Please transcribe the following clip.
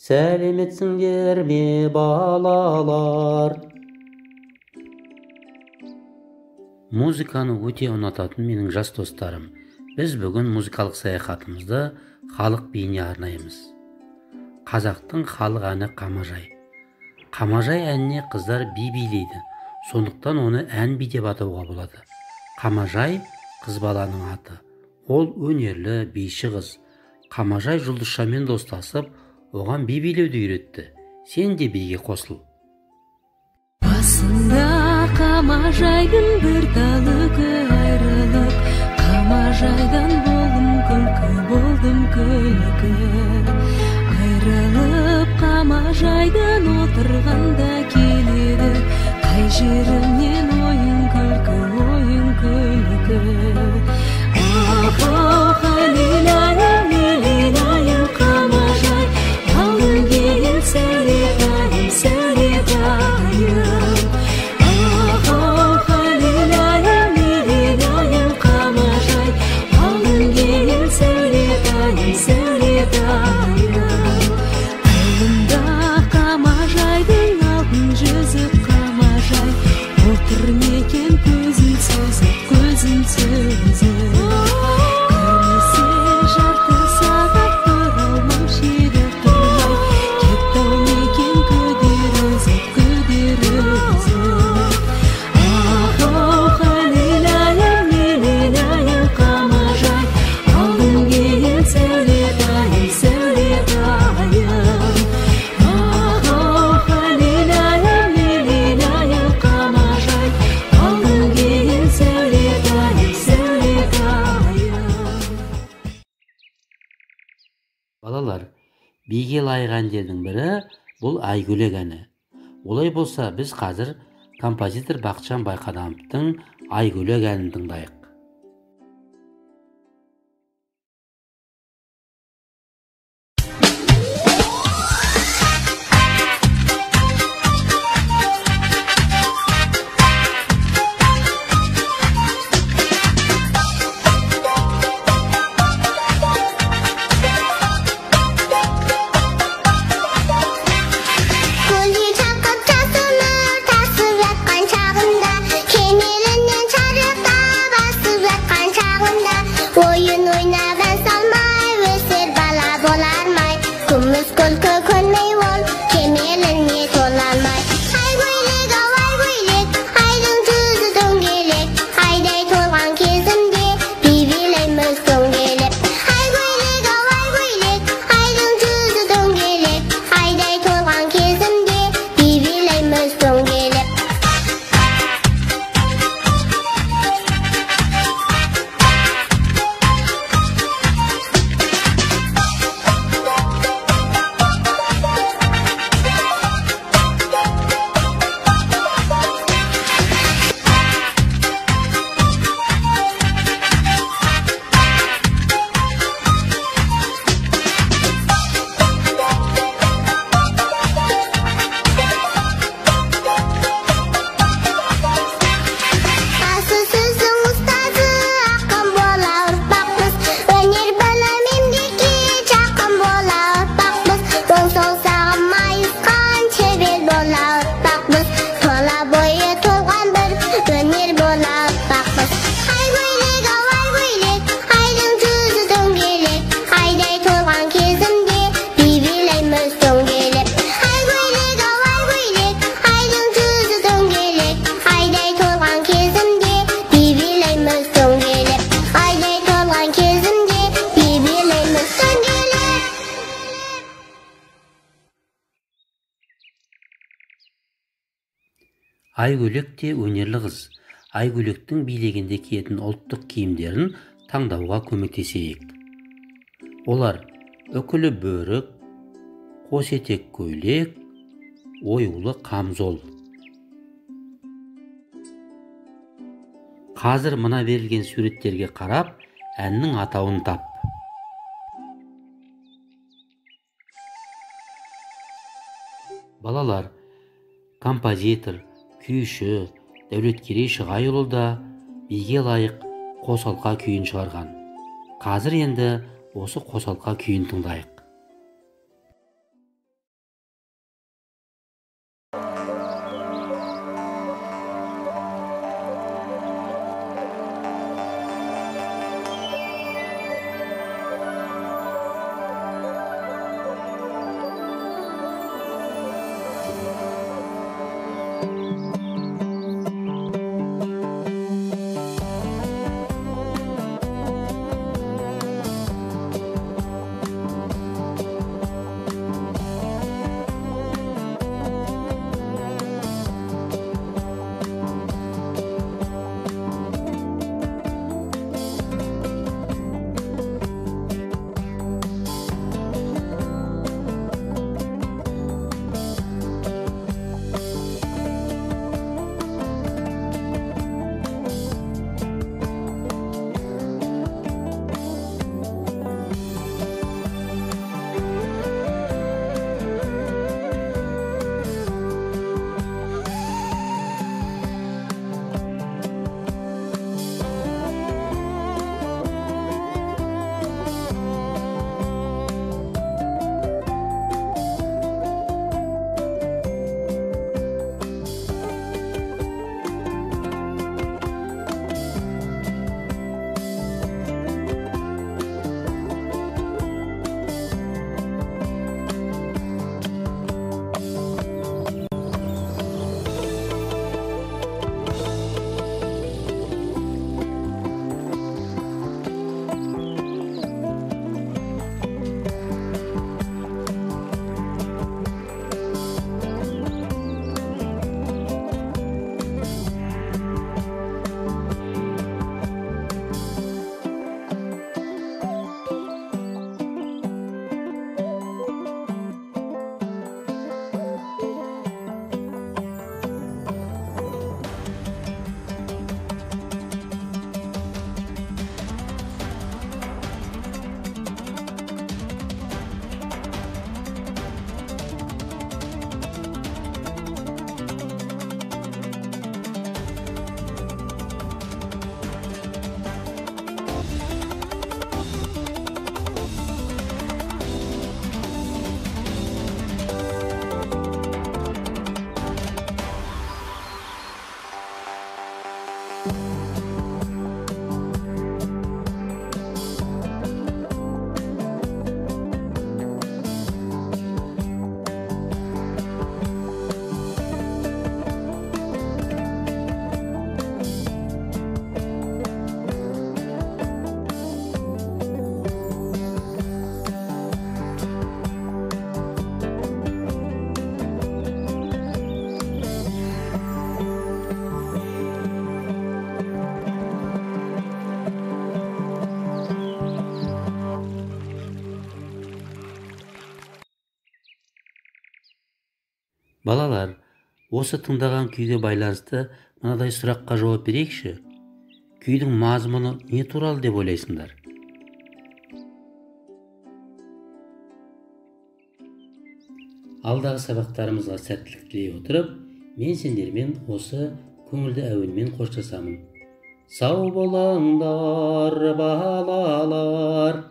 Сәлеметсіңдер ме балалар? Музыканы өте ұнататын менің жас достарым. Біз бүгін музыкалық саяхатымызды халық биіне арнаймыз. Қазақтың халық әні Қамажай. Қамажай әніне қыздар би билейді. Сондықтан оны ән би деп атауға болады. Қамажай қыз баланың аты. Ол өнерлі биші қыз. Қамажай Жұлдызшамен достасып, оған би билеуді үйретті. Сен де биге қосыл. Басында Қамажайдың бір талы айрылып, Қамажайдан болдым күлкі. Айрылып Қамажайдан отырғанда келеді, қай жеріңнен ойын күлкі. Халилайым, лилилайым Қамажай, алдың кейін сәлетайым. Халилайым, лилилайым Қамажай, алдың кейін сәлетайым. Қолында Қамажайдың алтын жүзік Қамажай, отыр мекен көзін сүзіп. Көрмесе жарты сағат тұралмам шері тұрмай, кетті мекен күдер үзіп. Халилайым, лилилайым Қамажай, алдың кейін сәлетайым. Халилайым, лилилайым Қамажай, алдың кейін Балалар, биге лайық әндердің бірі бұл Айгөлек әні. Олай болса, біз қазір композитор Бақытжан Байқадамовтың Айгөлек әнін тыңдайық. Oyun oynadan salmay, öser bala bolarmay. Kumuz kulku könmey ol, kemelinne tolanmay. Aygoylek, aydın tuzı döngelek. Ayday tolgan kezimde, bibileymiz döngelep. Aygoylek, aydın tuzı döngelek. Ayday tolgan kezimde, bibileymiz döngelep. Айгөлек те өнерлі қыз. Айгөлектің билегенде киетін ұлттық киімдерін таңдауға көмектесейік. Олар үкілі бөрік, қос етек көйлек, оюлы қамзол. Қазір мына берілген суреттерге қарап, әннің атауын тап. Балалар, композитор, күйші Дәулеткерей Шығайұлы да биге лайық қосалқа күйін шығарған. Қазір енді осы қосалқа күйін тыңдайық. Осы тыңдаған күйге байланысты мынадай сұраққа жауап берейікші. Күйдің мазмұны не туралы деп ойлайсыңдар? Алдағы сабақтарымызға сәттілік тілей отырып, мен сендермен осы көңілді әуенмен қоштасамын. Сау болыңдар, балалар.